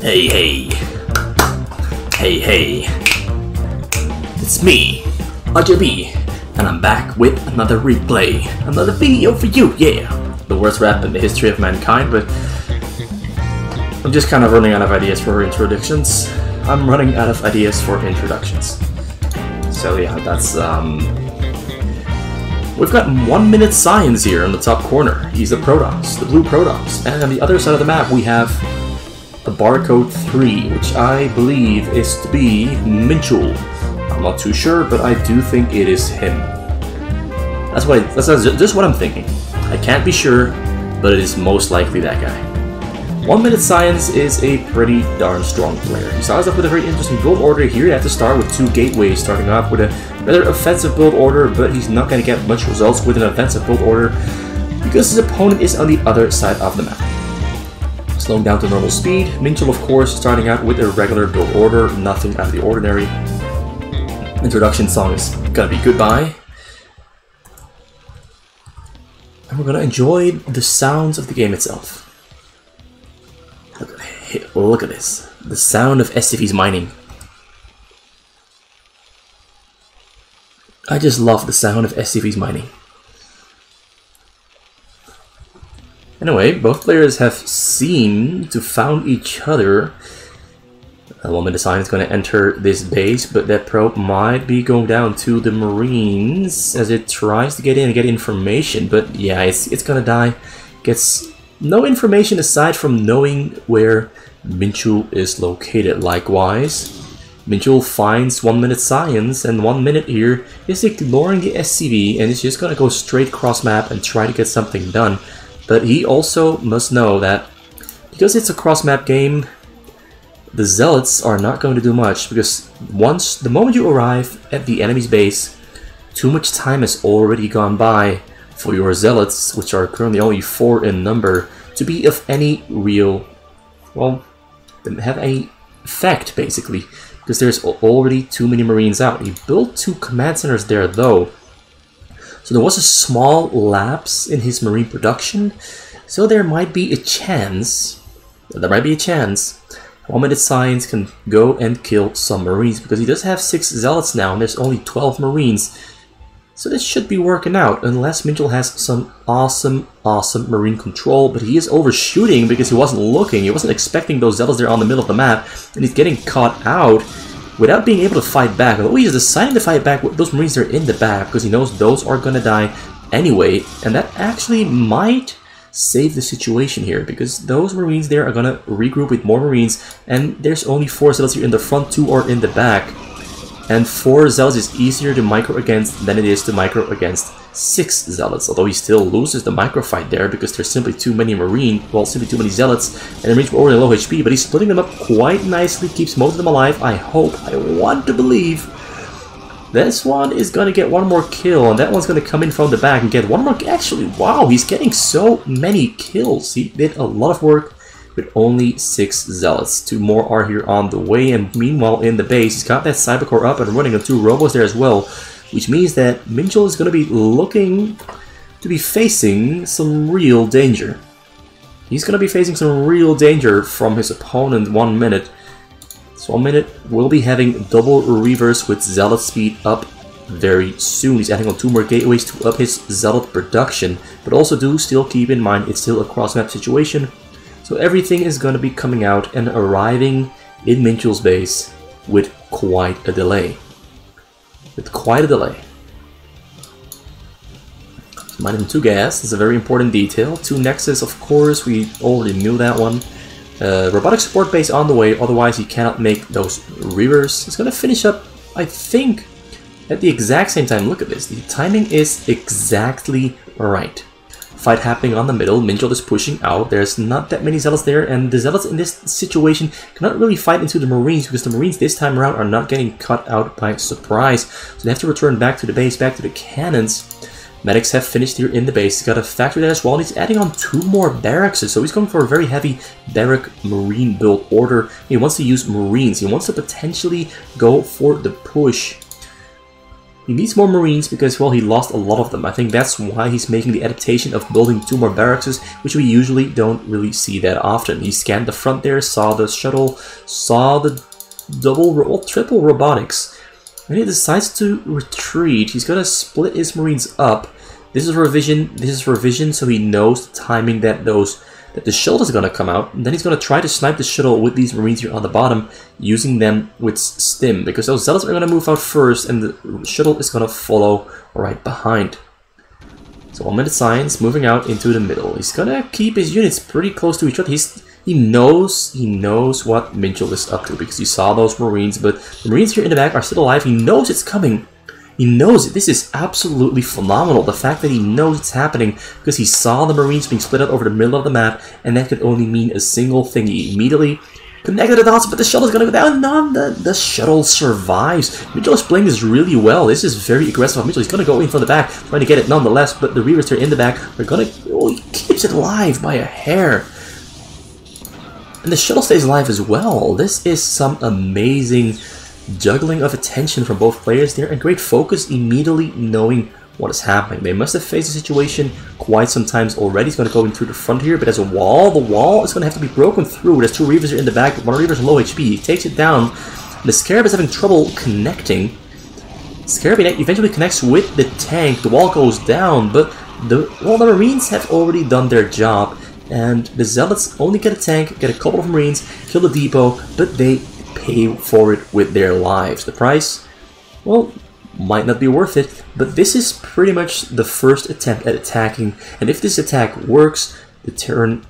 Hey, hey. Hey, hey. It's me, RJB, and I'm back with another replay. Another video for you, yeah. The worst rap in the history of mankind, but I'm just kind of running out of ideas for introductions. So yeah, that's, we've got 1minute-science here in the top corner. He's the Protoss, the blue Protoss. And on the other side of the map, we have the Barcode 3, which I believe is to be Minchul. I'm not too sure, but I do think it is him. That's just what I'm thinking. I can't be sure, but it is most likely that guy. 1minute-science is a pretty darn strong player. He starts off with a very interesting build order here. You have to start with 2 gateways, starting off with a rather offensive build order, but he's not going to get much results with an offensive build order because his opponent is on the other side of the map. Slowing down to normal speed. Minchul, of course, starting out with a regular build order, nothing out of the ordinary. Introduction song is gonna be Goodbye. And we're gonna enjoy the sounds of the game itself. Look at this. The sound of SCV's mining. I just love the sound of SCV's mining. Anyway, both players have seemed to found each other. 1minute-science is going to enter this base, but that probe might be going down to the Marines as it tries to get in and get information. But yeah, it's going to die. Gets no information aside from knowing where Minchul is located. Likewise, Minchul finds 1minute-science, and 1 minute here is ignoring the SCV and is just going to go straight cross-map and try to get something done. But he also must know that because it's a cross-map game, the Zealots are not going to do much, because the moment you arrive at the enemy's base, too much time has already gone by for your Zealots, which are currently only 4 in number, to be of any real, well, have any effect, basically, because there's already too many Marines out. He built 2 command centers there, though. So there was a small lapse in his Marine production, so there might be a chance, 1minute-science can go and kill some Marines, because he does have 6 Zealots now, and there's only 12 Marines. So this should be working out, unless Minchul has some awesome Marine control, but he is overshooting because he wasn't looking, he wasn't expecting those Zealots there on the middle of the map, and he's getting caught out without being able to fight back. Although he's deciding to fight back with those Marines that are in the back, because he knows those are going to die anyway, and that actually might save the situation here, because those Marines there are going to regroup with more Marines, and there's only 4 Zealots here in the front, 2 are in the back, and 4 Zealots is easier to micro against than it is to micro against 6 Zealots, although he still loses the micro fight there because there's simply too many simply too many Zealots, and the Marines were already low HP, but he's splitting them up quite nicely, keeps most of them alive. I want to believe this one is going to get 1 more kill, and that one's going to come in from the back and get 1 more. Actually, wow, he's getting so many kills. He did a lot of work with only 6 Zealots. 2 more are here on the way, and meanwhile in the base, he's got that Cybercore up and running, and 2 Robos there as well, which means that Minchul is going to be looking to be facing some real danger. He's going to be facing some real danger from his opponent 1 minute. So 1 minute will be having double reverse with Zealot speed up very soon. He's adding on 2 more gateways to up his Zealot production, but also do still keep in mind it's still a cross-map situation. So everything is going to be coming out and arriving in Minchul's base with quite a delay. Mining 2 gas is a very important detail. 2 Nexus, of course, we already knew that one. Robotic support base on the way, otherwise he cannot make those reavers. It's going to finish up, I think, at the exact same time. Look at this, the timing is exactly right. Fight happening on the middle, Minchul is pushing out, there's not that many Zealots there, and the Zealots in this situation cannot really fight into the Marines, because the Marines this time around are not getting cut out by surprise. So they have to return back to the base, back to the cannons. Medics have finished here in the base. He's got a factory there as well, and he's adding on 2 more barracks, so he's going for a very heavy barrack Marine build order. He wants to use Marines, he wants to potentially go for the push He needs more Marines because, well, he lost a lot of them. I think that's why he's making the adaptation of building 2 more barracks, which we usually don't really see that often. He scanned the front there, saw the shuttle, saw the triple robotics, and he decides to retreat. He's gonna split his Marines up. This is revision, so he knows the timing that the shuttle is gonna come out, and then he's gonna try to snipe the shuttle with these Marines here on the bottom, using them with stim, because those zealots are gonna move out first, and the shuttle is gonna follow right behind. So 1minute-science moving out into the middle. He's gonna keep his units pretty close to each other. He knows what Minchul is up to, because he saw those Marines, but the Marines here in the back are still alive. He knows it's coming. He knows it. This is absolutely phenomenal. The fact that he knows it's happening because he saw the Marines being split out over the middle of the map, and that could only mean a single thing. He immediately connected the dots, but the shuttle is going to go down. No, the shuttle survives. Minchul is playing this really well. This is very aggressive of Minchul. He's going to go in from the back, trying to get it nonetheless, but the Reavers are in the back. They're going to... Oh, he keeps it alive by a hair. And the shuttle stays alive as well. This is some amazing juggling of attention from both players there, and great focus, immediately knowing what is happening. They must have faced the situation quite some times already. He's going to go in through the front here, but there's a wall. The wall is going to have to be broken through. There's 2 Reavers here in the back, but 1 Reaver's low HP. He takes it down. The Scarab is having trouble connecting. Scarab eventually connects with the tank. The wall goes down, but the Marines have already done their job, and the Zealots only get a tank, get a couple of Marines, kill the depot, but they pay for it with their lives. The price, well, might not be worth it, but this is pretty much the first attempt at attacking, and if this attack works, the Terran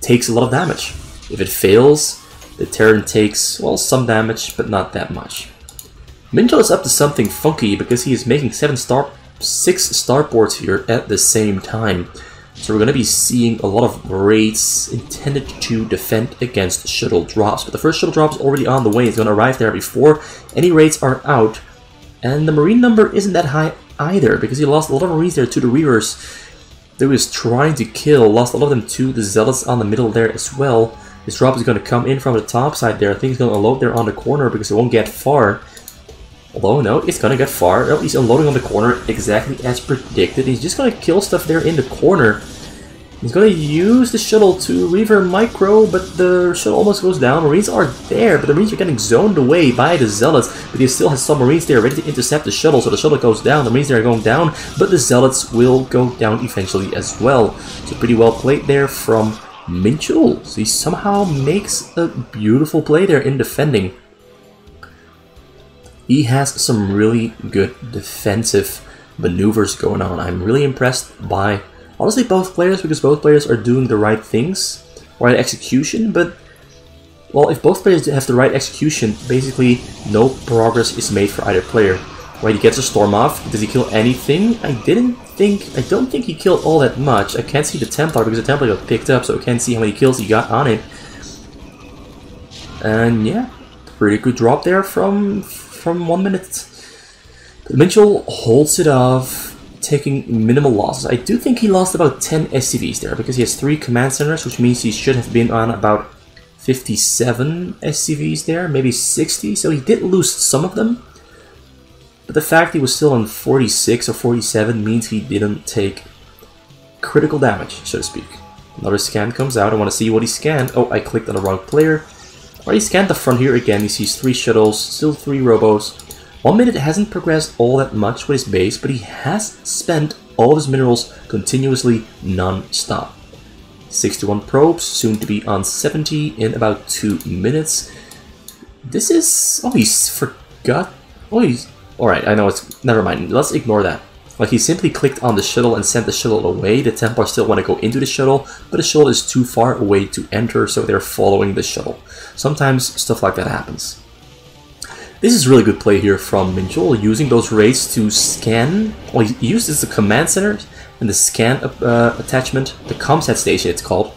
takes a lot of damage. If it fails, the Terran takes, well, some damage, but not that much. Minchul is up to something funky because he is making 6 starports here at the same time. So we're going to be seeing a lot of raids intended to defend against shuttle drops. But the first shuttle drop is already on the way. It's going to arrive there before any raids are out. And the Marine number isn't that high either, because he lost a lot of Marines there to the Reavers that he was trying to kill. Lost a lot of them to the Zealots on the middle there as well. This drop is going to come in from the top side there. I think he's going to unload there on the corner because it won't get far. Although, no, it's going to get far. Oh, he's unloading on the corner exactly as predicted. He's just going to kill stuff there in the corner. He's going to use the shuttle to Reaver Micro, but the shuttle almost goes down. Marines are there, but the Marines are getting zoned away by the Zealots. But he still has some Marines there ready to intercept the shuttle, so the shuttle goes down. The Marines there are going down, but the Zealots will go down eventually as well. So pretty well played there from Minchul. So he somehow makes a beautiful play there in defending. He has some really good defensive maneuvers going on. I'm really impressed by, honestly, both players, because both players are doing the right things, right execution, but, well, if both players have the right execution, basically no progress is made for either player. Right, he gets a storm off. Does he kill anything? I don't think he killed all that much. I can't see the Templar because the Templar got picked up, so I can't see how many kills he got on it. And yeah, pretty good drop there from 1 minute. But Minchul holds it off, taking minimal losses. I do think he lost about 10 SCVs there, because he has 3 command centers, which means he should have been on about 57 SCVs there, maybe 60, so he did lose some of them. But the fact he was still on 46 or 47 means he didn't take critical damage, so to speak. Another scan comes out. I want to see what he scanned. Oh, I clicked on the wrong player. Or he scanned the front here again. He sees 3 shuttles, still 3 robos. 1 minute hasn't progressed all that much with his base, but he has spent all of his minerals continuously non-stop. 61 probes, soon to be on 70 in about 2 minutes. This is... oh, he's forgot... oh, he's... alright, I know it's... never mind, let's ignore that. Like, he simply clicked on the shuttle and sent the shuttle away. The Templars still want to go into the shuttle, but the shuttle is too far away to enter, so they're following the shuttle. Sometimes stuff like that happens. This is really good play here from Minchul, using those raids to scan. Well, he uses the command center and the scan attachment, the comsat station it's called,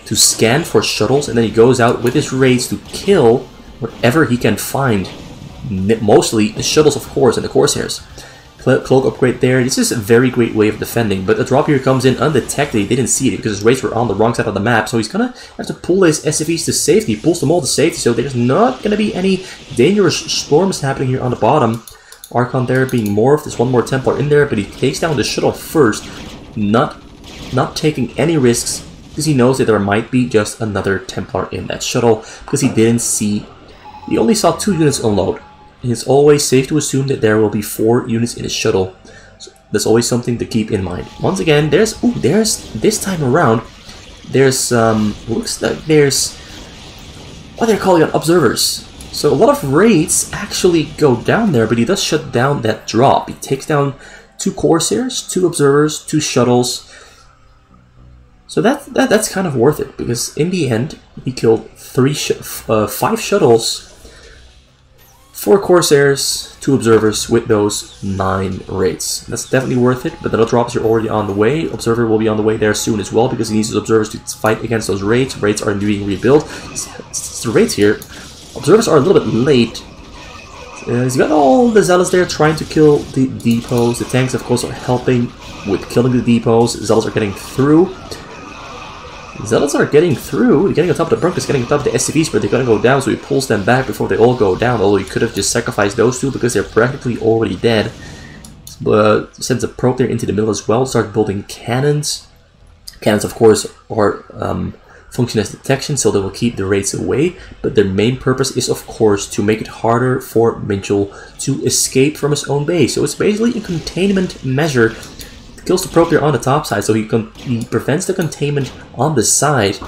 to scan for shuttles, and then he goes out with his raids to kill whatever he can find. Mostly the shuttles, of course, and the Corsairs. Cloak upgrade there. This is a very great way of defending, but the drop here comes in undetected. He didn't see it because his raids were on the wrong side of the map, so he's gonna have to pull his SCVs to safety. He pulls them all to safety, so there's not gonna be any dangerous storms happening here on the bottom. Archon there being morphed. There's one more Templar in there, but he takes down the shuttle first, not taking any risks, because he knows that there might be just another Templar in that shuttle, because he only saw 2 units unload. And it's always safe to assume that there will be 4 units in his shuttle. So that's always something to keep in mind. Once again, there's this time around, looks like there's, what they're calling it, observers. So a lot of raids actually go down there, but he does shut down that drop. He takes down 2 Corsairs, 2 observers, 2 shuttles. So that's kind of worth it, because in the end he killed 5 shuttles, 4 Corsairs, 2 observers with those 9 raids. That's definitely worth it, but the drops are already on the way. Observer will be on the way there soon as well, because he needs his observers to fight against those raids. Raids are being rebuilt. It's the raids here. Observers are a little bit late. He's got all the zealots there trying to kill the depots. The tanks, of course, are helping with killing the depots. Zealots are getting through. Zealots are getting through. Getting on top of the bunkers, getting on top of the SCVs, but they're going to go down, so he pulls them back before they all go down. Although he could have just sacrificed those 2 because they're practically already dead. But sends a probe there into the middle as well. Start building cannons. Cannons, of course, are function as detection, so they will keep the raids away, but their main purpose is, of course, to make it harder for Minchul to escape from his own base. So it's basically a containment measure. It kills the probe there on the top side, so he prevents the containment on the side,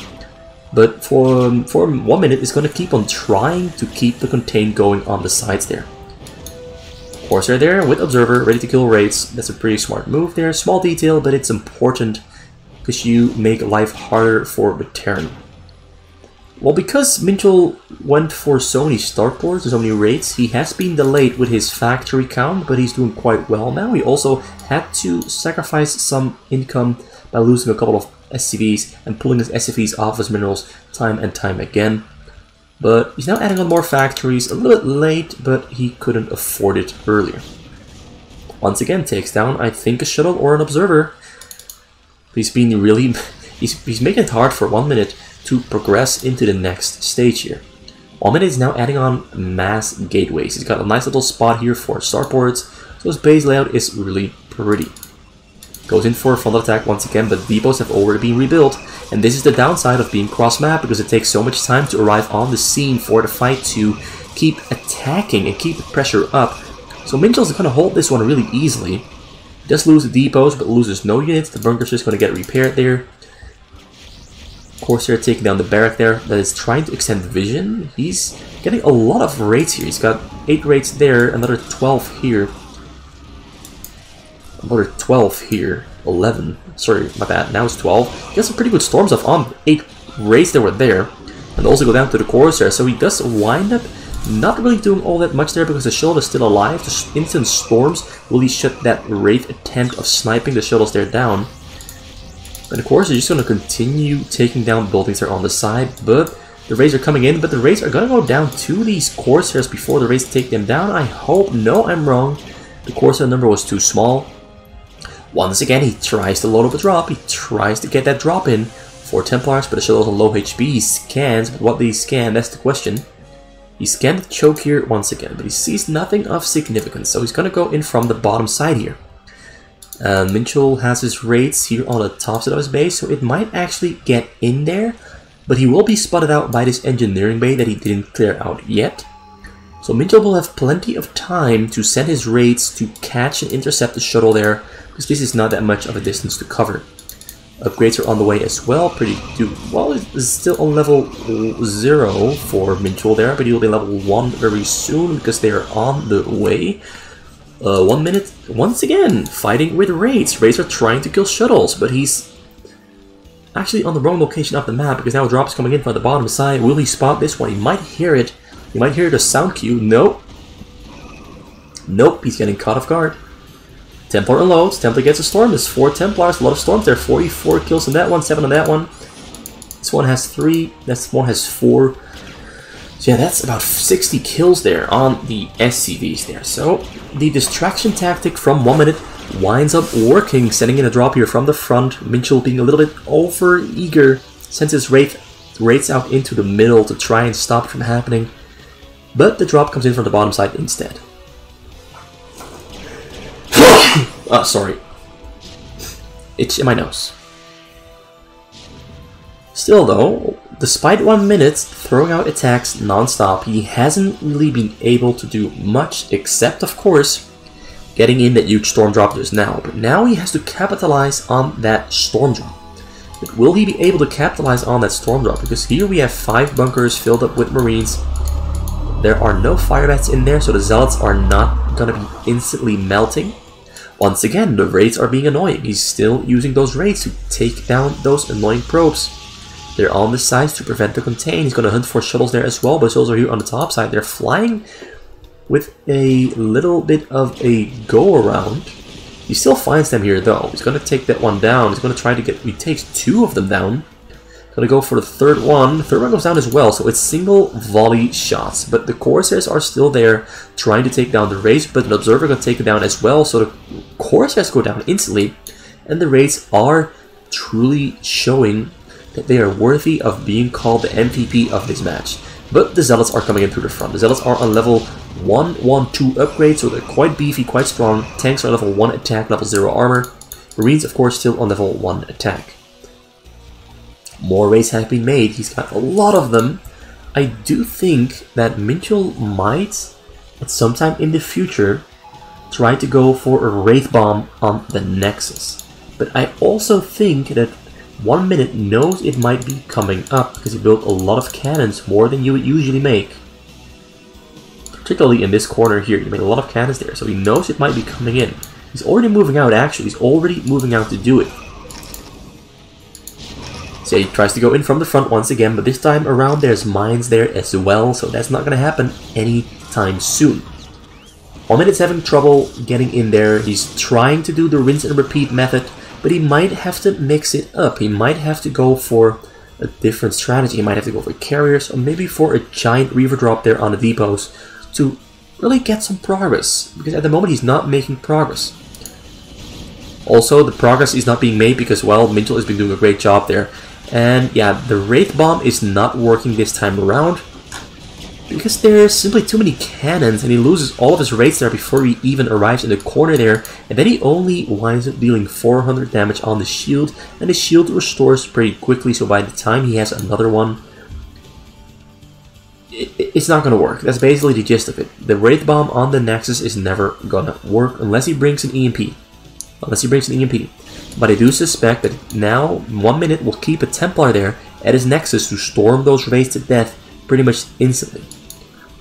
but for 1 minute it's going to keep on trying to keep the contain going on the sides there. Corsair there with Observer, ready to kill raids. That's a pretty smart move there. Small detail, but it's important, because you make life harder for the Terran. Well, because Minchul went for so many starports and so many raids, he has been delayed with his factory count, but he's doing quite well now. He also had to sacrifice some income by losing a couple of SCVs and pulling his SCVs off his minerals time and time again. But he's now adding on more factories, a little bit late, but he couldn't afford it earlier. Once again, takes down, I think, a shuttle or an observer. He's been really, he's making it hard for 1 minute to progress into the next stage here. 1 minute is now adding on mass gateways. He's got a nice little spot here for starports, so his base layout is really pretty. Goes in for a frontal attack once again, but depots have already been rebuilt, and this is the downside of being cross-map, because it takes so much time to arrive on the scene for the fight to keep attacking and keep the pressure up. So Minchul's going to hold this one really easily. Does lose the depots, but loses no units. The bunker's just going to get repaired there. Corsair taking down the barrack there that is trying to extend vision. He's getting a lot of raids here. He's got 8 raids there, another 12 here. Another 12 here. 11. Sorry, my bad. Now it's 12. He got some pretty good storms off on 8 raids that were there. And also go down to the Corsair. So he does wind up not really doing all that much there, because the shuttle is still alive. The instant storms really shut that Wraith attempt of sniping the shuttles there down. And of course, they're just going to continue taking down buildings there on the side, but the raids are coming in, but the raids are going to go down to these Corsairs before the raids take them down. I hope. No, I'm wrong. The Corsair number was too small. Once again, he tries to load up a drop. He tries to get that drop in for Templars, but the shuttle's on low HP. He scans, but what did he scan? That's the question. He scanned the choke here once again, but he sees nothing of significance, so he's going to go in from the bottom side here. Minchul has his raids here on the top side of his base, so it might actually get in there, but he will be spotted out by this engineering bay that he didn't clear out yet. So Minchul will have plenty of time to send his raids to catch and intercept the shuttle there, because this is not that much of a distance to cover. Upgrades are on the way as well. Well, it's still on level 0 for Minchul there, but he'll be level 1 very soon because they are on the way. 1 minute, once again, fighting with raids. Raids are trying to kill shuttles, but he's actually on the wrong location of the map, because now a drop is coming in from the bottom side. Will he spot this one? He might hear it. He might hear the sound cue. Nope. Nope, he's getting caught off guard. Templar unloads. Templar gets a storm. There's 4 Templars. A lot of storms there. 44 kills on that one. 7 on that one. This one has 3. This one has 4. So yeah, that's about 60 kills there on the SCVs there. So the distraction tactic from 1 minute winds up working, sending in a drop here from the front. Minchul being a little bit over eager, sends his raids out into the middle to try and stop it from happening. But the drop comes in from the bottom side instead. Sorry. Itch in my nose. Still though, despite 1 minute throwing out attacks non-stop, he hasn't really been able to do much except, of course, getting in that huge storm drop just now. But now he has to capitalize on that storm drop. But will he be able to capitalize on that storm drop? Because here we have 5 bunkers filled up with Marines. There are no fire bats in there, so the Zealots are not going to be instantly melting. Once again, the raids are being annoying. He's still using those raids to take down those annoying probes. They're on the sides to prevent the contain. He's going to hunt for shuttles there as well, but shuttles are here on the top side. They're flying with a little bit of a go-around. He still finds them here though. He's going to take that one down. He's going to try to get... He takes 2 of them down. Going to go for the third one. The third one goes down as well, so it's single volley shots. But the Corsairs are still there trying to take down the raids, but an observer going to take it down as well, so the Corsairs go down instantly. And the raids are truly showing that they are worthy of being called the MVP of this match. But the Zealots are coming in through the front. The Zealots are on level 1, 1, 2 upgrade, so they're quite beefy, quite strong. Tanks are level 1 attack, level 0 armor. Marines, of course, still on level 1 attack. More raids have been made. He's got a lot of them. I do think that Minchul might, at some time in the future, try to go for a Wraith Bomb on the Nexus. But I also think that 1 minute knows it might be coming up, because he built a lot of cannons, more than you would usually make. Particularly in this corner here, he made a lot of cannons there, so he knows it might be coming in. He's already moving out, actually. He's already moving out to do it. So he tries to go in from the front once again, but this time around there's mines there as well, so that's not going to happen anytime soon. 1 minute's having trouble getting in there. He's trying to do the rinse and repeat method, but he might have to mix it up. He might have to go for a different strategy. He might have to go for carriers, or maybe for a giant reaver drop there on the depots to really get some progress, because at the moment he's not making progress. Also, the progress is not being made because, well, Minchul has been doing a great job there. And yeah, the Wraith Bomb is not working this time around because there's simply too many cannons, and he loses all of his raids there before he even arrives in the corner there, and then he only winds up dealing 400 damage on the shield, and the shield restores pretty quickly, so by the time he has another one, it's not going to work. That's basically the gist of it. The Wraith Bomb on the Nexus is never going to work unless he brings an EMP. But I do suspect that now 1 minute will keep a Templar there at his Nexus to storm those raids to death pretty much instantly.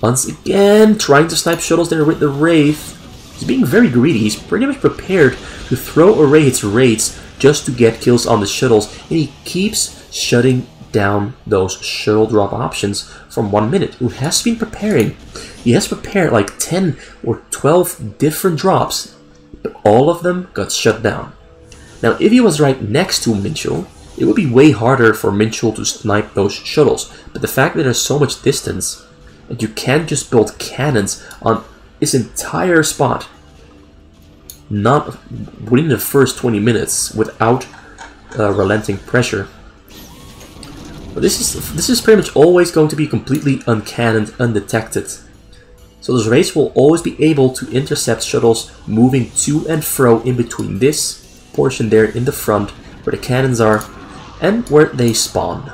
Once again, trying to snipe shuttles there with the Wraith. He's being very greedy. He's pretty much prepared to throw away his raids just to get kills on the shuttles, and he keeps shutting down those shuttle drop options from 1 minute, who has been preparing. He has prepared like 10 or 12 different drops, but all of them got shut down. Now, if he was right next to Minchul, it would be way harder for Minchul to snipe those shuttles. But the fact that there's so much distance, and you can't just build cannons on this entire spot, not within the first 20 minutes without relenting pressure. But this is pretty much always going to be completely uncannoned, undetected. So those raids will always be able to intercept shuttles moving to and fro in between this portion there in the front where the cannons are and where they spawn.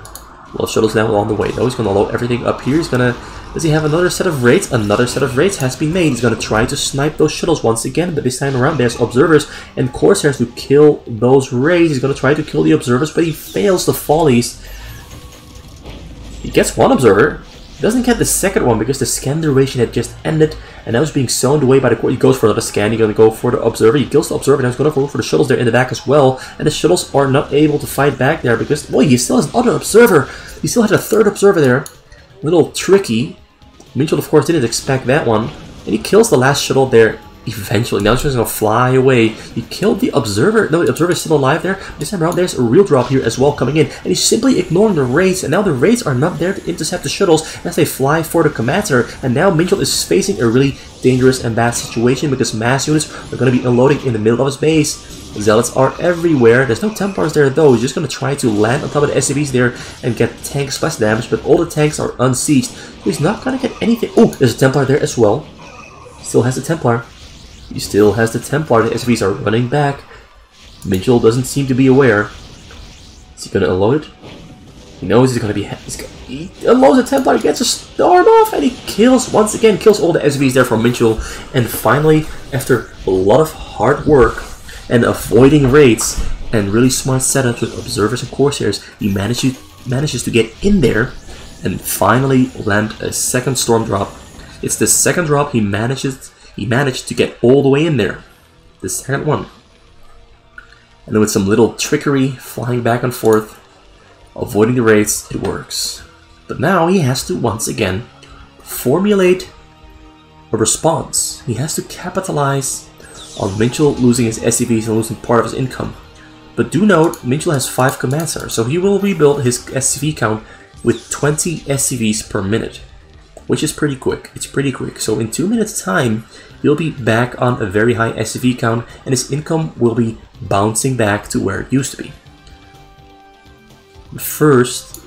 Well, shuttles now along the way though. He's going to load everything up here. Does he have another set of raids? Another set of raids has been made. He's going to try to snipe those shuttles once again, but this time around there's observers and Corsairs to kill those raids. He's going to try to kill the observers, but he fails the volleys. He gets one observer. Doesn't get the second one because the scan duration had just ended, and now he's being zoned away by the core. He goes for another scan. He's going to go for the observer. He kills the observer. Now he's going to go for the shuttles there in the back as well, and the shuttles are not able to fight back there because, well, he still has another observer. He still had a third observer there. A little tricky. Minchul, of course, didn't expect that one, and he kills the last shuttle there eventually. Now he's just going to fly away. He killed the observer. No, the observer is still alive there. This time around, there's a real drop here as well coming in. And he's simply ignoring the raids. And now the raids are not there to intercept the shuttles as they fly for the commander. And now Minchul is facing a really dangerous and bad situation because mass units are going to be unloading in the middle of his base. Zealots are everywhere. There's no Templars there though. He's just going to try to land on top of the SCVs there and get tank splash damage. But all the tanks are unsieged. So he's not going to get anything. Oh, there's a Templar there as well. Still has a Templar. He still has the Templar. The SCVs are running back. Minchul doesn't seem to be aware. Is he gonna unload it? He knows he's gonna be. He unloads the Templar, gets a storm off, and he kills, once again, kills all the SCVs there from Minchul. And finally, after a lot of hard work and avoiding raids and really smart setups with observers and Corsairs, he manages to get in there and finally land a second storm drop. It's the second drop he managed to get all the way in there. The second one. And then with some little trickery, flying back and forth, avoiding the raids, it works. But now he has to once again formulate a response. He has to capitalize on Minchul losing his SCVs and losing part of his income. But do note, Minchul has 5 command centers, so he will rebuild his SCV count with 20 SCVs per minute, which is pretty quick. It's pretty quick. So in 2 minutes time, he'll be back on a very high SCV count, and his income will be bouncing back to where it used to be. First,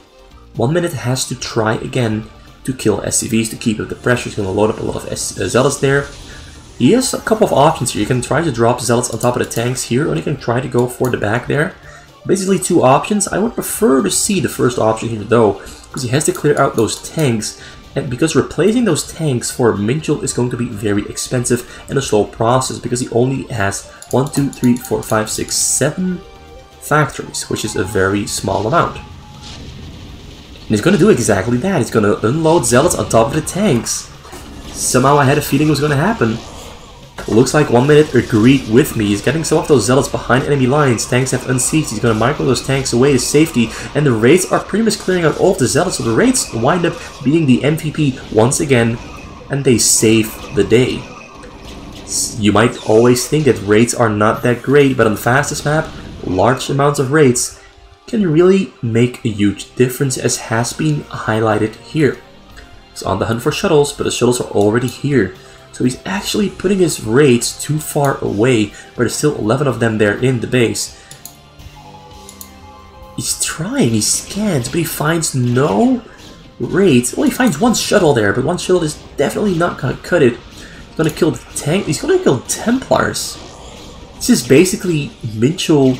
1 minute has to try again to kill SCVs to keep up the pressure. He's going to load up a lot of Zealots there. He has a couple of options here. You can try to drop Zealots on top of the tanks here, or you can try to go for the back there. Basically 2 options. I would prefer to see the first option here though, because he has to clear out those tanks, and because replacing those tanks for Minchul is going to be very expensive and a slow process, because he only has 1, 2, 3, 4, 5, 6, 7 factories, which is a very small amount. And he's going to do exactly that. He's going to unload Zealots on top of the tanks. Somehow I had a feeling it was going to happen. Looks like 1 minute agreed with me. He's getting some of those Zealots behind enemy lines. Tanks have unseated. He's going to micro those tanks away to safety. And the raids are pretty much clearing out all of the Zealots. So the raids wind up being the MVP once again. And they save the day. You might always think that raids are not that great. But on the fastest map, large amounts of raids can really make a huge difference, as has been highlighted here. He's on the hunt for shuttles, but the shuttles are already here. So he's actually putting his raids too far away, but there's still 11 of them there in the base. He's trying, he scans, but he finds no raids. Well, he finds 1 shuttle there, but 1 shuttle is definitely not gonna cut it. He's gonna kill the tank. He's gonna kill Templars. This is basically Minchul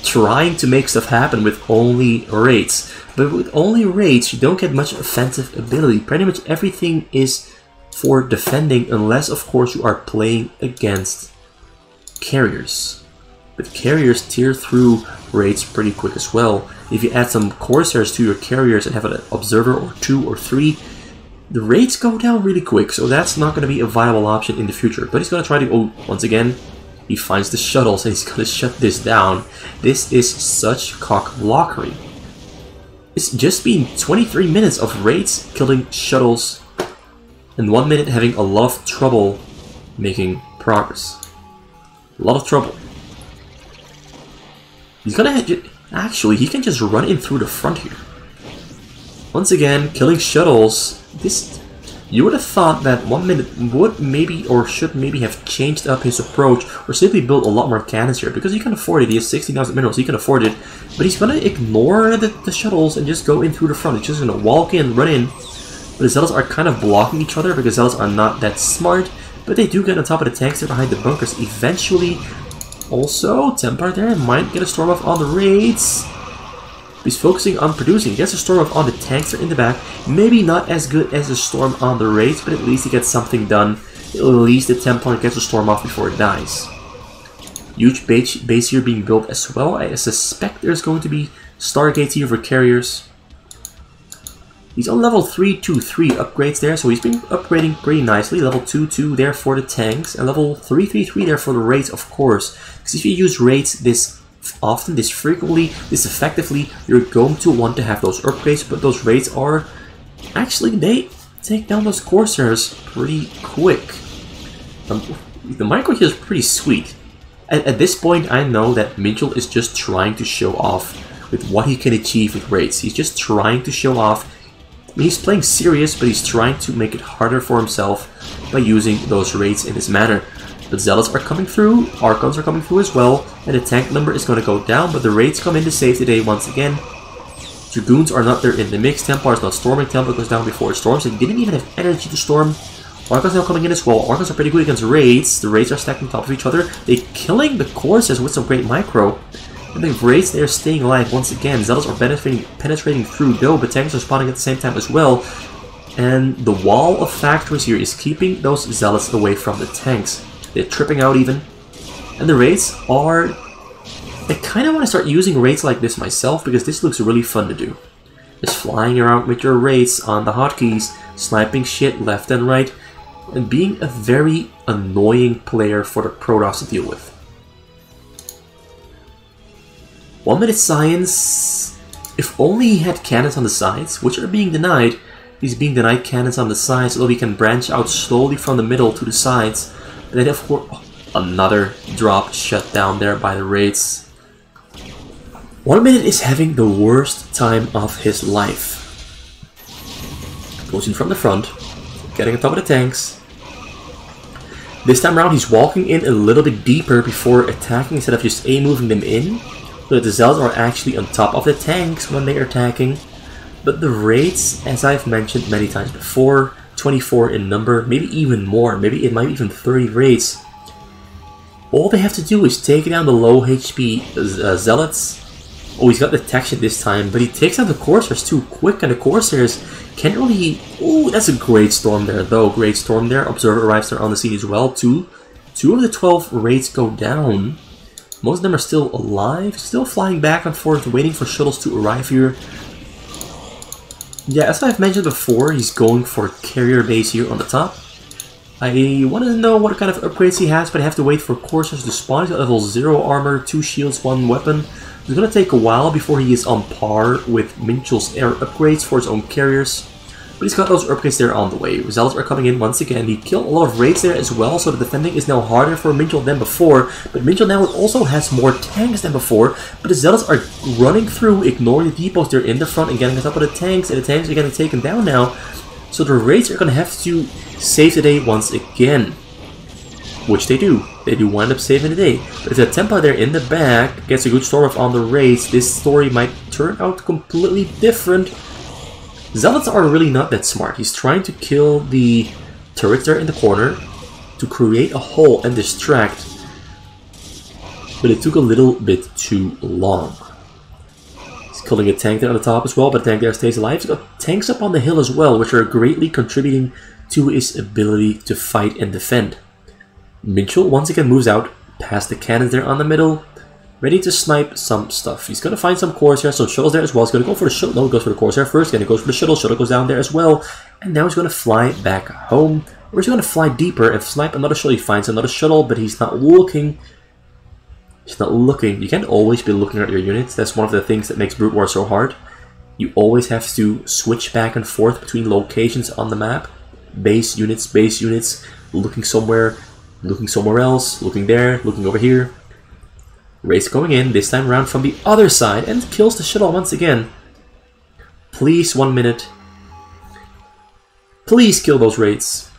trying to make stuff happen with only raids. But with only raids, you don't get much offensive ability. Pretty much everything is for defending, unless of course you are playing against carriers. But carriers tear through raids pretty quick as well. If you add some Corsairs to your carriers and have an observer or 2 or 3, the raids go down really quick, so that's not going to be a viable option in the future. But he's going to try to, oh, once again, he finds the shuttles and he's going to shut this down. This is such cock-blockery. It's just been 23 minutes of raids killing shuttles, and 1 minute having a lot of trouble making progress. A lot of trouble. He's gonna actually, he can just run in through the front here. Once again, killing shuttles. This, you would have thought that 1 minute would maybe or should maybe have changed up his approach, or simply build a lot more cannons here, because he can afford it. He has 16,000 minerals, he can afford it. But he's gonna ignore the shuttles and just go in through the front. He's just gonna walk in, run in. But the Zealots are kind of blocking each other, because Zealots are not that smart, but they do get on top of the tanks there behind the bunkers eventually. Also, Templar there might get a storm off on the raids. He's focusing on producing. He gets a storm off on the tanks there in the back. Maybe not as good as a storm on the raids, but at least he gets something done. At least the Templar gets a storm off before it dies. Huge base here being built as well. I suspect there's going to be Stargates here for carriers. He's on level 323 upgrades there, so he's been upgrading pretty nicely. Level 22 there for the tanks, and level 333 there for the raids, of course. Because if you use raids this often, this frequently, this effectively, you're going to want to have those upgrades, but those raids are... actually, they take down those Corsairs pretty quick. The micro here is pretty sweet. At this point, I know that Minchul is just trying to show off with what he can achieve with raids. He's just trying to show off. I mean, he's playing serious, but he's trying to make it harder for himself by using those raids in this manner. The Zealots are coming through, Archons are coming through as well, and the tank number is going to go down, but the raids come in to save the day once again. Dragoons are not there in the mix. Templar is not storming. Templar goes down before it storms. They didn't even have energy to storm. Archons now coming in as well. Archons are pretty good against raids. The raids are stacked on top of each other. They're killing the Corsairs with some great micro. And the raids, they're staying alive once again. Zealots are penetrating through though, but tanks are spawning at the same time as well. And the wall of factories here is keeping those zealots away from the tanks. They're tripping out even. And the raids are... I kind of want to start using raids like this myself because this looks really fun to do. Just flying around with your raids on the hotkeys, sniping shit left and right, and being a very annoying player for the Protoss to deal with. 1minute-science, if only he had cannons on the sides, which are being denied. He's being denied cannons on the sides, so he can branch out slowly from the middle to the sides. And then of course, another drop shut down there by the raids. 1 minute is having the worst time of his life. Goes in from the front, getting on top of the tanks. This time around he's walking in a little bit deeper before attacking instead of just moving them in. So that the Zealots are actually on top of the tanks when they are attacking. But the raids, as I've mentioned many times before, 24 in number, maybe even more, maybe it might be even 30 raids. All they have to do is take down the low HP Zealots. Oh, he's got detection this time, but he takes out the Corsairs too quick, and the Corsairs can't really... Ooh, that's a great storm there, though. Great storm there. Observer arrives there on the scene as well, too. 2 of the 12 raids go down. Most of them are still alive, still flying back and forth, waiting for shuttles to arrive here. Yeah, as I've mentioned before, he's going for carrier base here on the top. I want to know what kind of upgrades he has, but I have to wait for Corsairs to spawn. He's got level 0 armor, 2 shields, 1 weapon. It's going to take a while before he is on par with Minchul's air upgrades for his own carriers. But he's got those upgrades there on the way. Zealots are coming in once again. He killed a lot of raids there as well, so the defending is now harder for Minchul than before. But Minchul now also has more tanks than before. But the Zealots are running through, ignoring the depots. They're in the front and getting on top of the tanks, and the tanks are getting taken down now. So the raids are going to have to save the day once again. Which they do. They do wind up saving the day. But if the Templar there in the back gets a good storm off on the raids, this story might turn out completely different. Zealots are really not that smart. He's trying to kill the turrets there in the corner to create a hole and distract. But it took a little bit too long. He's killing a tank there on the top as well, but the tank there stays alive. He's got tanks up on the hill as well, which are greatly contributing to his ability to fight and defend. Minchul once again moves out past the cannons there on the middle, ready to snipe some stuff. He's going to find some Corsairs, some shuttles there as well. He's going to go for the shuttle. No, he goes for the Corsair first, then he goes for the shuttle. Shuttle goes down there as well. And now he's going to fly back home. Or he's going to fly deeper and snipe another shuttle. He finds another shuttle, but he's not looking. He's not looking. You can't always be looking at your units. That's one of the things that makes Brood War so hard. You always have to switch back and forth between locations on the map. Base units, looking somewhere else, looking there, looking over here. Raids going in, this time around from the other side, and kills the shuttle once again. Please, 1 minute. Please kill those raids.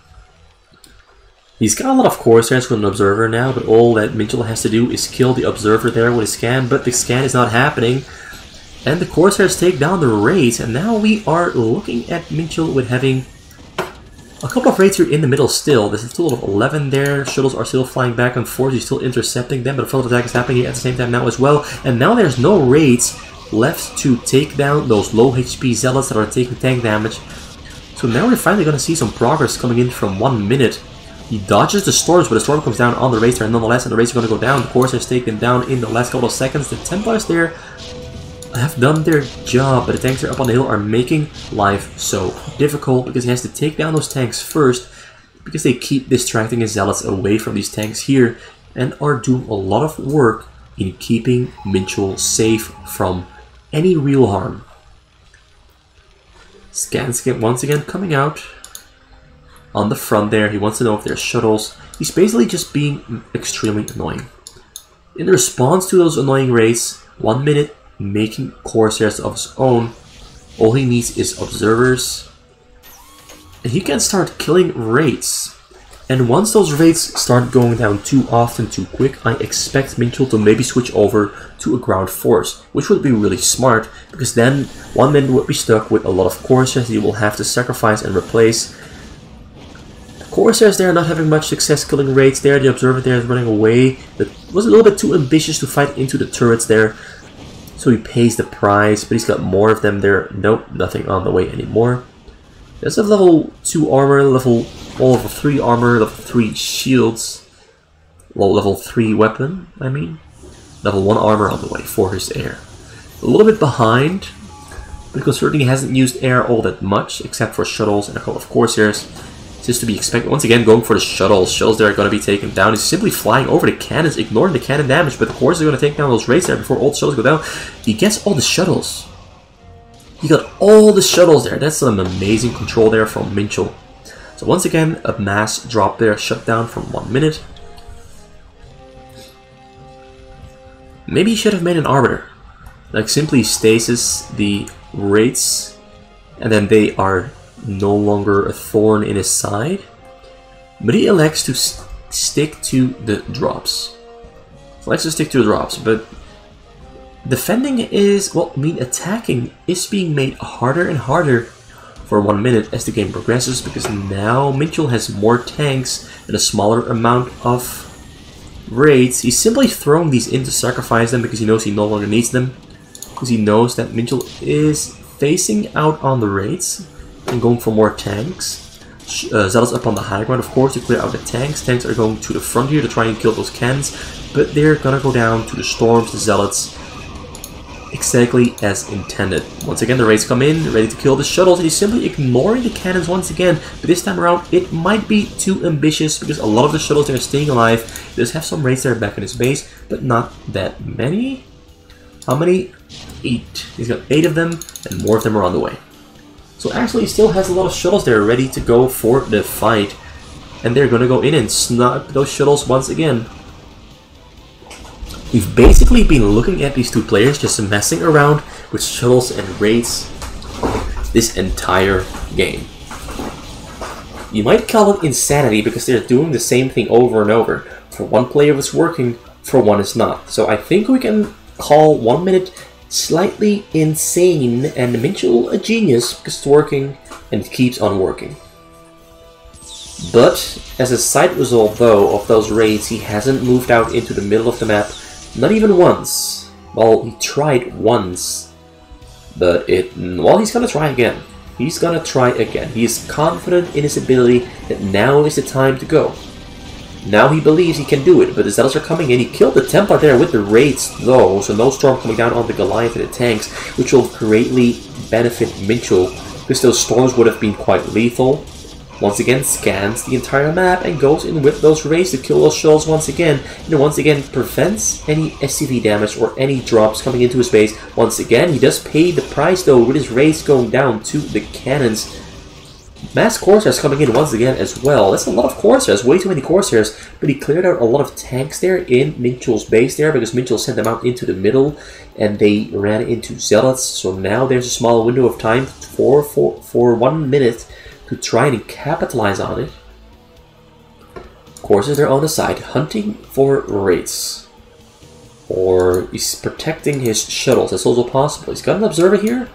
He's got a lot of Corsairs with an Observer now, but all that Minchul has to do is kill the Observer there with a scan, but the scan is not happening. And the Corsairs take down the raids, and now we are looking at Minchul with having a couple of raids here in the middle still. There's a total of 11 there. Shuttles are still flying back and forth. He's still intercepting them, but a front attack is happening here at the same time now as well. And now there's no raids left to take down those low HP Zealots that are taking tank damage. So now we're finally going to see some progress coming in from 1 minute. He dodges the storms, but the storm comes down on the raids there nonetheless, and the raids are going to go down. The Corsairs take them down in the last couple of seconds. The Templars there have done their job, but the tanks are up on the hill are making life so difficult because he has to take down those tanks first because they keep distracting his Zealots away from these tanks here and are doing a lot of work in keeping Minchul safe from any real harm. Scans once again coming out on the front there. He wants to know if there's shuttles. He's basically just being extremely annoying. In response to those annoying raids, 1 minute making Corsairs of his own. All he needs is Observers. And he can start killing raids. And once those raids start going down too often, too quick, I expect Minchul to maybe switch over to a ground force, which would be really smart, because then 1 minute would be stuck with a lot of Corsairs he will have to sacrifice and replace. Corsairs there not having much success killing raids there. The Observer there is running away. That was a little bit too ambitious to fight into the turrets there. So he pays the price, but he's got more of them there. Nope, nothing on the way anymore. There's a level 2 armor, level 3 armor, level 3 shields. Level 3 weapon, I mean. Level 1 armor on the way for his air. A little bit behind, because certainly he hasn't used air all that much, except for shuttles and a couple of Corsairs. Just to be expected. Once again, going for the shuttles. Shuttles there are going to be taken down. He's simply flying over the cannons, ignoring the cannon damage, but of course they're going to take down those raids there before all the shuttles go down. He gets all the shuttles. He got all the shuttles there. That's some amazing control there from Minchul. So once again, a mass drop there, shut down from 1 minute. Maybe he should have made an arbiter. Like simply stasis the raids, and then they are no longer a thorn in his side, but he elects to stick to the drops. But defending is, well, I mean, attacking is being made harder and harder for 1 minute as the game progresses, because now Minchul has more tanks and a smaller amount of raids. He's simply throwing these in to sacrifice them because he knows he no longer needs them, because he knows that Minchul is facing out on the raids and going for more tanks. Zealots up on the high ground, of course, to clear out the tanks. Tanks are going to the front here to try and kill those cannons, but they're gonna go down to the storms, the zealots, exactly as intended. Once again, the raids come in, ready to kill the shuttles, and he's simply ignoring the cannons once again. But this time around, it might be too ambitious, because a lot of the shuttles are staying alive. He does have some raids there back in his base, but not that many. How many? 8. He's got 8 of them, and more of them are on the way. So actually he still has a lot of shuttles there ready to go for the fight. And they're gonna go in and snug those shuttles once again. We've basically been looking at these two players just messing around with shuttles and raids this entire game. You might call it insanity because they're doing the same thing over and over. For one player it's working, for one it's not. So I think we can call 1 minute slightly insane, and Minchul a genius because it's working and it keeps on working. But as a side result though of those raids, he hasn't moved out into the middle of the map, not even once. Well, he tried once, but he's gonna try again. He is confident in his ability that now is the time to go. Now he believes he can do it, but the Zealots are coming in. He killed the Templar there with the raids though, so no storm coming down on the Goliath and the tanks, which will greatly benefit Minchul, because those storms would have been quite lethal. Once again, scans the entire map and goes in with those raids to kill those shuttles once again, and once again prevents any SCV damage or any drops coming into his base. Once again, he does pay the price though with his raids going down to the cannons. Mass Corsairs coming in once again as well. That's a lot of Corsairs, way too many Corsairs, but he cleared out a lot of tanks there in Minchul's base there, because Minchul sent them out into the middle and they ran into Zealots. So now there's a small window of time for 1 minute to try and capitalize on it. Corsairs are on the side, hunting for raids. Or he's protecting his shuttles, that's also possible. He's got an observer here.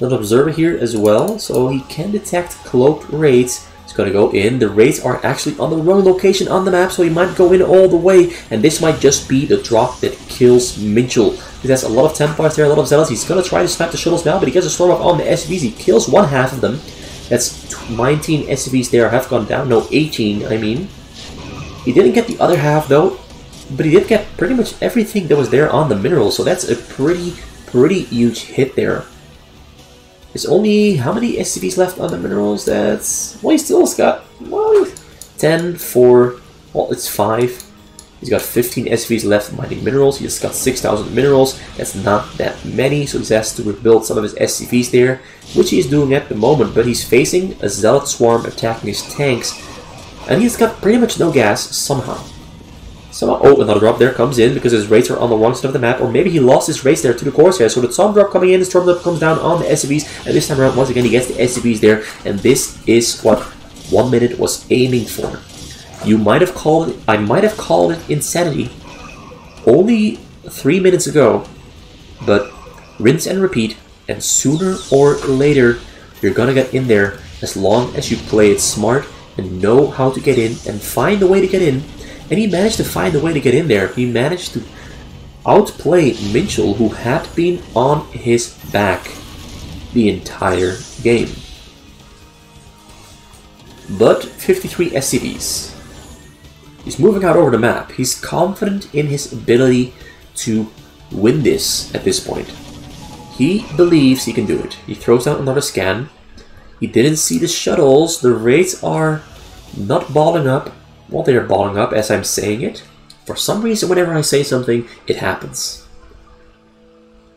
An observer here as well, so he can detect cloaked raids. He's gonna go in. The raids are actually on the wrong location on the map, so he might go in all the way, and this might just be the drop that kills Minchul. He has a lot of Templars there, a lot of Zealots. He's gonna try to snipe the shuttles now, but he gets a storm up on the SCVs. He kills one half of them. That's 19 SCVs there have gone down. No, 18, I mean. He didn't get the other half though, but he did get pretty much everything that was there on the minerals, so that's a pretty huge hit there. There's only, how many SCVs left on the minerals? That's, well, he still's got, well, 10, 4, well, it's 5. He's got 15 SCVs left mining minerals. He just got 6,000 minerals. That's not that many, so he has to rebuild some of his SCVs there, which he is doing at the moment, but he's facing a Zealot swarm attacking his tanks, and he's got pretty much no gas somehow. Oh, another drop there comes in because his raids are on the wrong side of the map, or maybe he lost his raids there to the Corsairs. So the storm drop coming in, the storm drop comes down on the SCVs, and this time around, once again, he gets the SCVs there, and this is what 1 minute was aiming for. You might have called it, I might have called it insanity only 3 minutes ago, but rinse and repeat, and sooner or later, you're gonna get in there as long as you play it smart and know how to get in and find a way to get in. And he managed to find a way to get in there. He managed to outplay Minchul, who had been on his back the entire game. But 53 SCVs. He's moving out over the map. He's confident in his ability to win this at this point. He believes he can do it. He throws out another scan. He didn't see the shuttles. The raids are not balling up. Well, they're balling up as I'm saying it. For some reason, whenever I say something, it happens.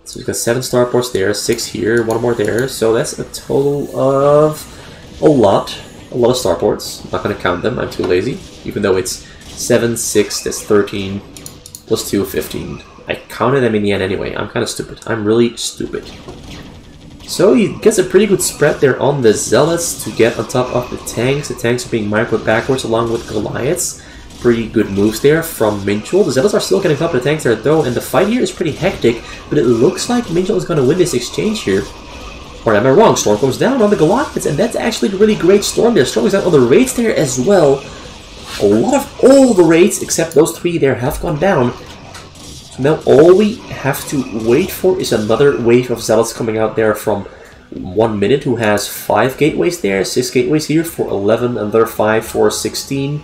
So we've got 7 starports there, 6 here, 1 more there. So that's a total of a lot of starports. I'm not going to count them, I'm too lazy. Even though it's 7, 6, that's 13, plus 2, 15. I counted them in the end anyway. I'm kind of stupid. I'm really stupid. So he gets a pretty good spread there on the Zealots to get on top of the tanks. The tanks are being microed backwards along with Goliaths. Pretty good moves there from Minchul. The Zealots are still getting on top of the tanks there though, and the fight here is pretty hectic, but it looks like Minchul is going to win this exchange here. Or am I wrong? Storm comes down on the Goliaths, and that's actually a really great Storm there. Storm goes down on the raids there as well. A lot of all the raids, except those 3 there, have gone down. So now all we have to wait for is another wave of Zealots coming out there from 1 minute, who has 5 gateways there, 6 gateways here for 11, another 5 for 16,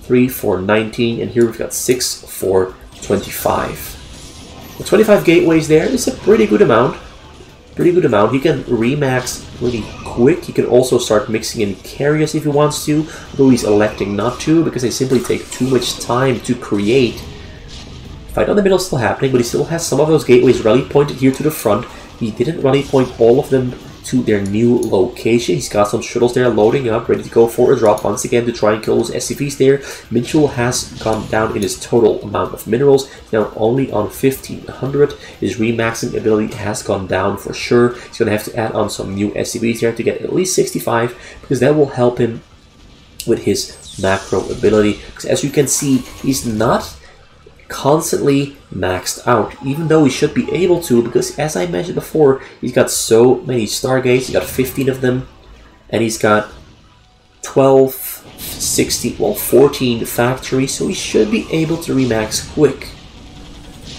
3 for 19, and here we've got 6 for 25. The 25 gateways there is a pretty good amount. Pretty good amount. He can remax really quick. He can also start mixing in carriers if he wants to, although he's electing not to because they simply take too much time to create. Fight on the middle is still happening, but he still has some of those gateways rally pointed here to the front. He didn't rally point all of them to their new location. He's got some shuttles there loading up, ready to go for a drop once again to try and kill those SCVs there. Minchul has gone down in his total amount of minerals, now only on 1500. His remaxing ability has gone down for sure. He's going to have to add on some new SCVs there to get at least 65, because that will help him with his macro ability. Because as you can see, he's not constantly maxed out, even though he should be able to, because as I mentioned before, he's got so many Stargates. He's got 15 of them, and he's got 12, 16, well 14 factories, so he should be able to remax quick.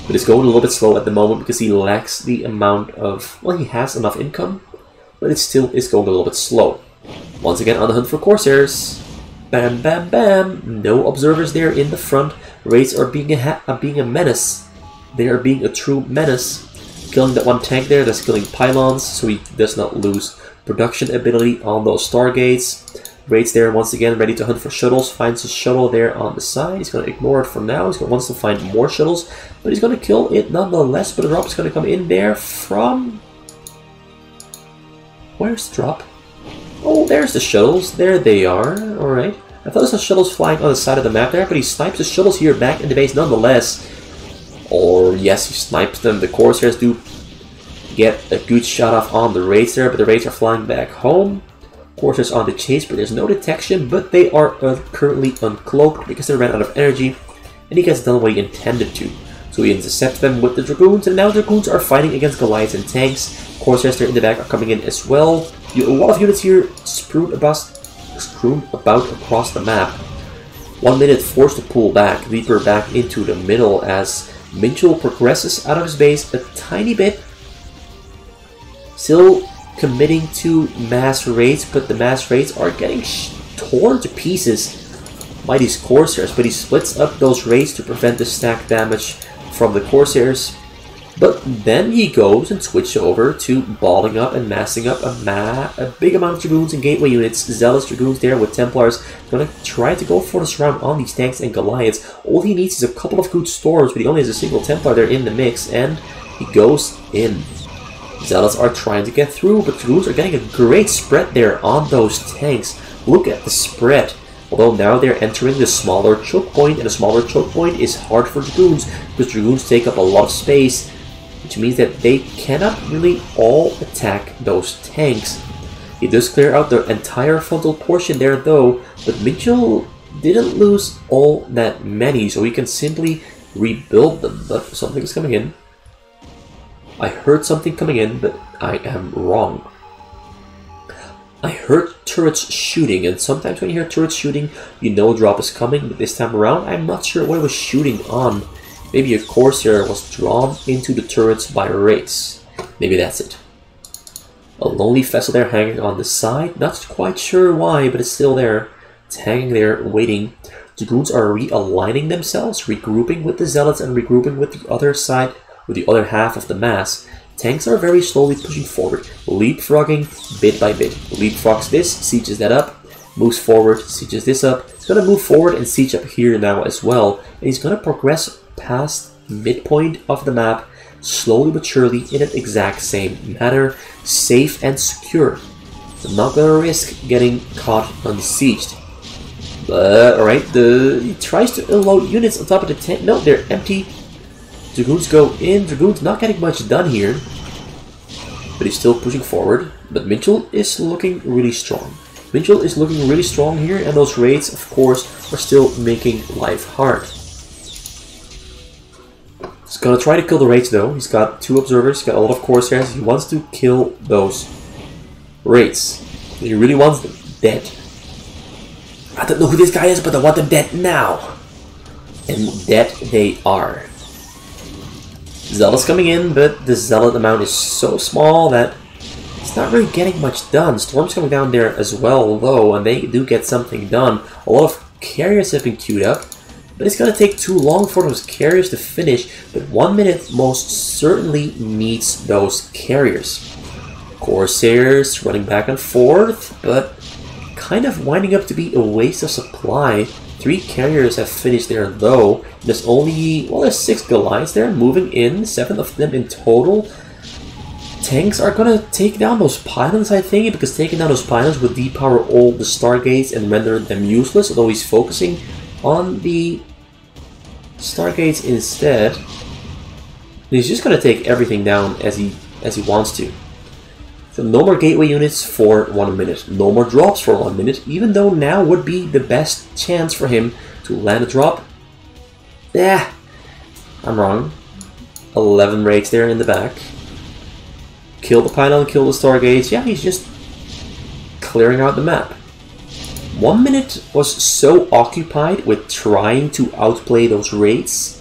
But it's going a little bit slow at the moment because he lacks the amount of, well, he has enough income, but it still is going a little bit slow. Once again on the hunt for Corsairs. Bam, bam, bam. No observers there in the front. Raids are being a menace. They are being a true menace. Killing that one tank there, that's killing pylons, so he does not lose production ability on those Stargates. Raids there once again, ready to hunt for shuttles. Finds a shuttle there on the side. He's going to ignore it for now. He wants to find more shuttles, but he's going to kill it nonetheless. But the drop is going to come in there from... Where's the drop? Oh, there's the shuttles. There they are. Alright. I thought there was shuttles flying on the side of the map there, but he snipes the shuttles here back in the base nonetheless. Or, yes, he snipes them. The Corsairs do get a good shot off on the raids there, but the raids are flying back home. Corsairs on the chase, but there's no detection, but they are currently uncloaked because they ran out of energy, and he gets done what he intended to. So he intercepts them with the Dragoons, and now the Dragoons are fighting against Goliaths and tanks. Corsairs there in the back are coming in as well. A lot of units here strewn about across the map. 1 minute forced to pull back, deeper back into the middle as Minchul progresses out of his base a tiny bit. Still committing to mass raids, but the mass raids are getting torn to pieces by these Corsairs, but he splits up those raids to prevent the stack damage from the Corsairs. But then he goes and switches over to balling up and massing up a big amount of Dragoons and Gateway units. Zealous Dragoons there with Templars. Going to try to go for the surround on these tanks and Goliaths. All he needs is a couple of good storms, but he only has a single Templar there in the mix, and he goes in. Zealots are trying to get through, but Dragoons are getting a great spread there on those tanks. Look at the spread. Although now they're entering the smaller choke point, and a smaller choke point is hard for Dragoons, because Dragoons take up a lot of space, which means that they cannot really all attack those tanks. He does clear out the entire frontal portion there though, but Minchul didn't lose all that many, so he can simply rebuild them. But something is coming in. I heard something coming in, but I am wrong. I heard turrets shooting, and sometimes when you hear turrets shooting, you know a drop is coming, but this time around, I'm not sure what it was shooting on. Maybe a Corsair was drawn into the turrets by raids. Maybe that's it. A lonely vessel there hanging on the side, not quite sure why, but it's still there. It's hanging there, waiting. Dragoons are realigning themselves, regrouping with the Zealots and regrouping with the other side, with the other half of the mass. Tanks are very slowly pushing forward, leapfrogging bit by bit. Leapfrogs this, sieges that up, moves forward, sieges this up. He's going to move forward and siege up here now as well. And he's going to progress past midpoint of the map, slowly but surely in an exact same manner, safe and secure. I'm not going to risk getting caught unsieged. But, alright, he tries to unload units on top of the tank. No, they're empty. Dragoons go in. Dragoons not getting much done here. But he's still pushing forward. But Minchul is looking really strong. Minchul is looking really strong here. And those raids, of course, are still making life hard. He's gonna try to kill the raids though. He's got 2 observers. He's got a lot of Corsairs. He wants to kill those raids. He really wants them dead. I don't know who this guy is, but I want them dead now. And dead they are. Zealot's coming in, but the Zealot amount is so small that it's not really getting much done. Storm's coming down there as well, though, and they do get something done. A lot of carriers have been queued up, but it's going to take too long for those carriers to finish. But 1 minute most certainly meets those carriers. Corsairs running back and forth, but kind of winding up to be a waste of supply. 3 carriers have finished there though. There's only, well, there's 6 Goliaths there moving in, 7 of them in total. Tanks are gonna take down those pylons, I think, because taking down those pylons would depower all the Stargates and render them useless, although he's focusing on the Stargates instead. He's just gonna take everything down as he wants to. So no more gateway units for 1 minute. No more drops for 1 minute, even though now would be the best chance for him to land a drop. Yeah, I'm wrong. 11 raids there in the back. Kill the pylon, kill the Stargates. Yeah, he's just clearing out the map. 1 minute was so occupied with trying to outplay those raids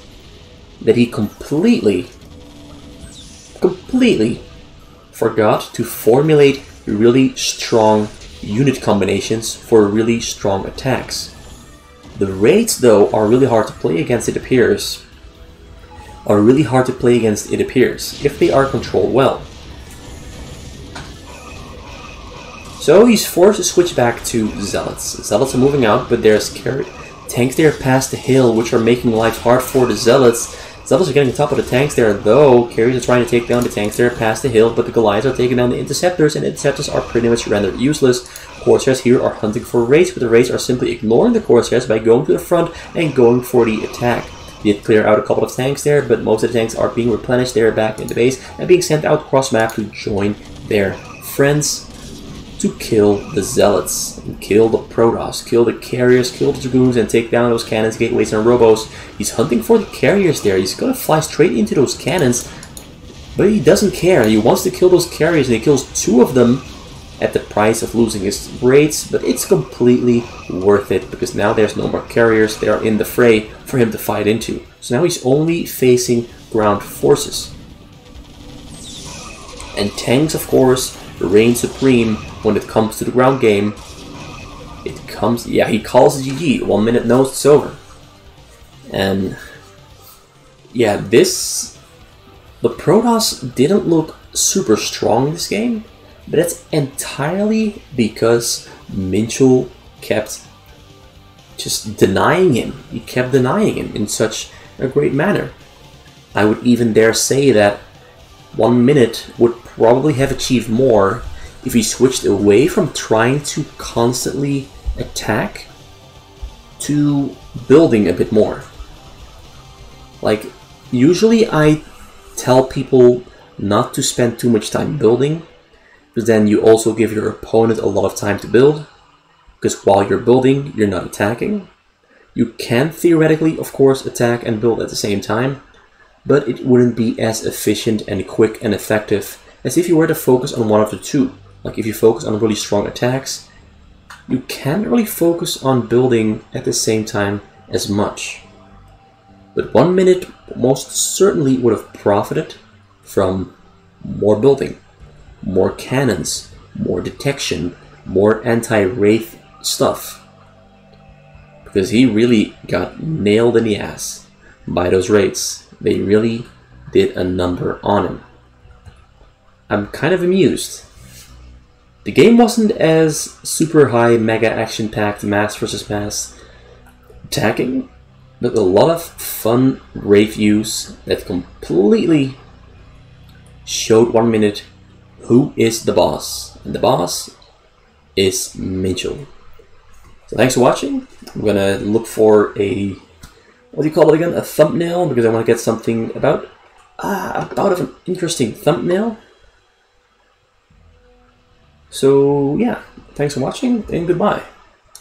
that he completely forgot to formulate really strong unit combinations for really strong attacks. The raids, though, are really hard to play against, it appears. If they are controlled well. So he's forced to switch back to Zealots. Zealots are moving out, but there's tanks there past the hill, which are making life hard for the Zealots. Zealots are getting on top of the tanks there, though. Carriers are trying to take down the tanks there past the hill, but the Goliaths are taking down the Interceptors, and the Interceptors are pretty much rendered useless. Corsairs here are hunting for raids, but the raids are simply ignoring the Corsairs by going to the front and going for the attack. They did clear out a couple of tanks there, but most of the tanks are being replenished there back in the base and being sent out cross map to join their friends to kill the Zealots, and kill the Protoss, kill the carriers, kill the Dragoons, and take down those cannons, gateways, and robos. He's hunting for the carriers there. He's gonna fly straight into those cannons, but he doesn't care. He wants to kill those carriers, and he kills 2 of them at the price of losing his raids, but it's completely worth it, because now there's no more carriers. They are in the fray for him to fight into. So now he's only facing ground forces. And tanks, of course, reign supreme when it comes to the ground game. Yeah, he calls it GG. 1 minute knows it's over. And yeah, the Protoss didn't look super strong in this game, but that's entirely because Minchul kept just denying him. He kept denying him in such a great manner. I would even dare say that 1 minute would probably have achieved more if he switched away from trying to constantly attack to building a bit more. Like, usually I tell people not to spend too much time building, because then you also give your opponent a lot of time to build, because while you're building, you're not attacking. You can theoretically, of course, attack and build at the same time, but it wouldn't be as efficient and quick and effective as if you were to focus on one of the two. Like if you focus on really strong attacks, you can't really focus on building at the same time as much. But 1 minute most certainly would have profited from more building, more cannons, more detection, more anti-wraith stuff. Because he really got nailed in the ass by those wraiths. They really did a number on him. I'm kind of amused. The game wasn't as super high, mega action-packed, mass versus mass attacking, but a lot of fun wraith use that completely showed 1 minute who is the boss. And the boss is Minchul. So thanks for watching. I'm gonna look for a, what do you call it again? A thumbnail, because I want to get something about an interesting thumbnail. So yeah, thanks for watching and goodbye.